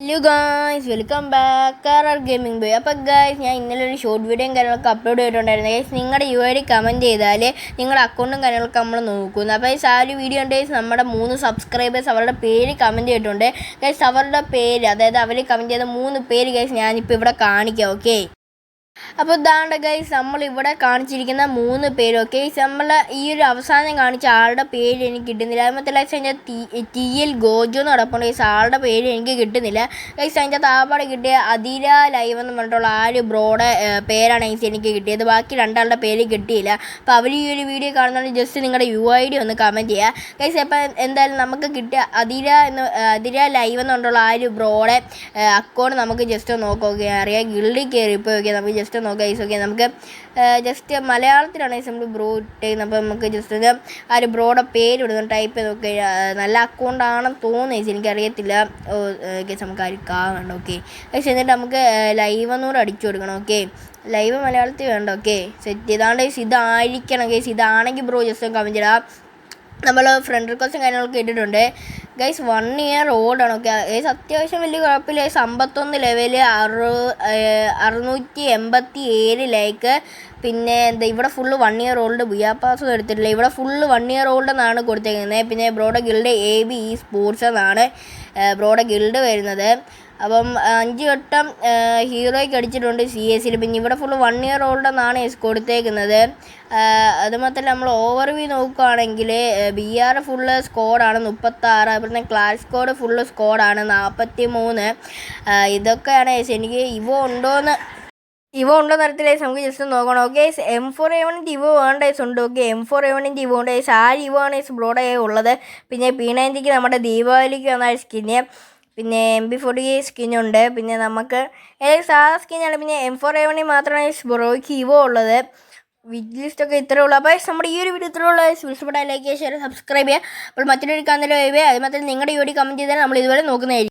Hello guys, welcome back car gaming boy. അപ്പോൾ guys, ഞാൻ ഇന്നലെ ഒരു ഷോർട്ട് വീഡിയോയും കാര്യങ്ങളൊക്കെ അപ്ലോഡ് ചെയ്തിട്ടുണ്ടായിരുന്നു. ഗൈസ്, നിങ്ങളുടെ UID കമൻറ്റ് ചെയ്താൽ നിങ്ങളുടെ അക്കൗണ്ടും കാര്യങ്ങളൊക്കെ നമ്മൾ നോക്കുന്നു. അപ്പോൾ ഗൈസ്, ആ ഒരു വീഡിയോ ഉണ്ട്. നമ്മുടെ 3 സബ്സ്ക്രൈബേഴ്സ് അവരുടെ പേര് കമൻറ്റ് ചെയ്തിട്ടുണ്ട്. ഗൈസ്, അവരുടെ പേര്, അതായത് അവർ കമൻറ്റ് ചെയ്ത 3 പേര് ഗൈസ് ഞാനിപ്പോൾ ഇവിടെ കാണിക്കാം. ഓക്കെ, അപ്പോൾ ഇതാണ്ട് ഗൈസ്, നമ്മളിവിടെ കാണിച്ചിരിക്കുന്ന 3 പേര്. ഓക്കെ, നമ്മൾ ഈ ഒരു അവസാനം കാണിച്ച ആളുടെ പേര് എനിക്ക് കിട്ടുന്നില്ല. അതുപോലെ അതിൻ്റെ TL ഗോജോ എന്ന് നടപ്പുണ്ട് ഗൈസ്, ആളുടെ പേര് എനിക്ക് കിട്ടുന്നില്ല ഗൈസ്. അതിൻ്റെ താപാടെ കിട്ടിയ അതിര ലൈവ് എന്ന് പറഞ്ഞിട്ടുള്ള ആ ഒരു ബ്രോയുടെ പേരാണ് ഗൈസ് എനിക്ക് കിട്ടിയത്. ബാക്കി രണ്ടാളുടെ പേര് കിട്ടിയില്ല. അപ്പോൾ അവർ ഈ ഒരു വീഡിയോ കാണുന്നത് ജസ്റ്റ് നിങ്ങളുടെ UID ഒന്ന് കമൻറ്റ് ചെയ്യുക ഗൈസ്. അപ്പോൾ എന്തായാലും നമുക്ക് കിട്ടിയ അതിര ലൈവ് എന്ന് പറഞ്ഞിട്ടുള്ള ആ ഒരു ബ്രോയുടെ അക്കൗണ്ട് നമുക്ക് ജസ്റ്റ് നോക്കുക. അറിയാം, ഗിൽഡിൽ കയറിപ്പോൾ ഓക്കെ, നമുക്ക് ജസ്റ്റ് നോക്കാം ഗൈസ്. ഓക്കെ, നമുക്ക് ജസ്റ്റ് മലയാളത്തിലാണ് നമ്മൾ ബ്രോ ഇട്ടേക്കുന്നത്. അപ്പോൾ നമുക്ക് ജസ്റ്റ് ആ ഒരു ബ്രോയുടെ പേര് ഇടുന്നു, ടൈപ്പ് ചെയ്ത് നോക്കി. നല്ല അക്കൗണ്ടാണെന്ന് തോന്നുന്നു ഗൈസ്, എനിക്കറിയത്തില്ല. ഗൈസ്, നമുക്ക് ആരും കാണണ്ട. ഓക്കെ ഗൈസ്, എന്നിട്ട് നമുക്ക് ലൈവ് ഒന്നുകൂടെ അടിച്ചു കൊടുക്കണം. ഓക്കെ, ലൈവ് മലയാളത്തിൽ വേണ്ട. ഓക്കെ, സെറ്റ് ചെയ്താണ്ട് ഗൈസ് ഇതായിരിക്കണം ഗൈസ്. ഇതാണെങ്കിൽ ബ്രോ ജസ്റ്റ് കമൻറ്റ് ഇടാം. നമ്മൾ ഫ്രണ്ട് റിക്വസ്റ്റും കാര്യങ്ങളൊക്കെ ഇട്ടിട്ടുണ്ട് ഗൈസ്. 1 ഇയർ ഓൾഡാണ്. ഓക്കെ ഗൈസ്, അത്യാവശ്യം വലിയ കുഴപ്പമില്ല ഗൈസ്. 51 level, 687 like. പിന്നെ എന്താ ഇവിടെ ഫുള്ള് 1 ഇയർ ഓൾഡ്. ബുയാപ്പാസും എടുത്തിട്ടില്ല. ഇവിടെ ഫുള്ള് 1 ഇയർ ഓൾഡ് എന്നാണ് കൊടുത്തേക്കുന്നത്. പിന്നെ ബ്രോയുടെ ഗിൽഡ് AB സ്പോർട്സ് എന്നാണ് ബ്രോയുടെ ഗിൽഡ് വരുന്നത്. അപ്പം 5 വട്ടം ഹീറോയ്ക്ക് അടിച്ചിട്ടുണ്ട് CS. പിന്നെ ഇവിടെ ഫുള്ള് 1 ഇയർ ഓൾഡ് എന്നാണ് കൊടുത്തേക്കുന്നത്. അതുമാത്രമല്ല, നമ്മൾ ഓവർവ്യൂ നോക്കുകയാണെങ്കിൽ BR ഫുള്ള് സ്കോഡാണ് 36. അതുപോലെ ക്ലാസ് സ്കോഡ് ഫുള്ള് സ്കോഡാണ് 43. ഇതൊക്കെയാണ് എനിക്ക് ഇവ ഉണ്ടോ തരത്തിലെ നമുക്ക് ജസ്റ്റ് നോക്കണം. ഓക്കെ, M4A1 ഇവോ വേണ്ട ഉണ്ട്. ഓക്കെ, M4A1 ഇവോ ഉണ്ട്. ആ ഇവാണ് ബ്രോയുടെ ഉള്ളത്. പിന്നെ P90 നമ്മുടെ ദീപാവലിക്ക് വന്ന സ്കിന്ന്. പിന്നെ MP40 സ്കിന്നുണ്ട്. പിന്നെ നമുക്ക് സാധാ സ്കിന്നാണ്. പിന്നെ M4A1 മാത്രമാണ് ബ്രോയ്ക്ക് ഇവോ ഉള്ളത്. വിറ്റ് ലിസ്റ്റൊക്കെ ഇത്രയേ ഉള്ളൂ. അപ്പോൾ നമ്മുടെ ഈ ഒരു വീഡിയോ ഇത്രയേ ഉള്ളൂ. ഇഷ്ടപ്പെട്ടാൽ ലൈക്ക് ചെയ്യുക, ഷെയർ, സബ്സ്ക്രൈബ് ചെയ്യുക. അപ്പോൾ മറ്റൊരു കാണുന്നതിൽ അത് മാത്രമല്ല നിങ്ങളുടെ UID കമൻറ്റ് ചെയ്താൽ നമ്മൾ ഇതുവരെ നോക്കുന്നതായിരിക്കും.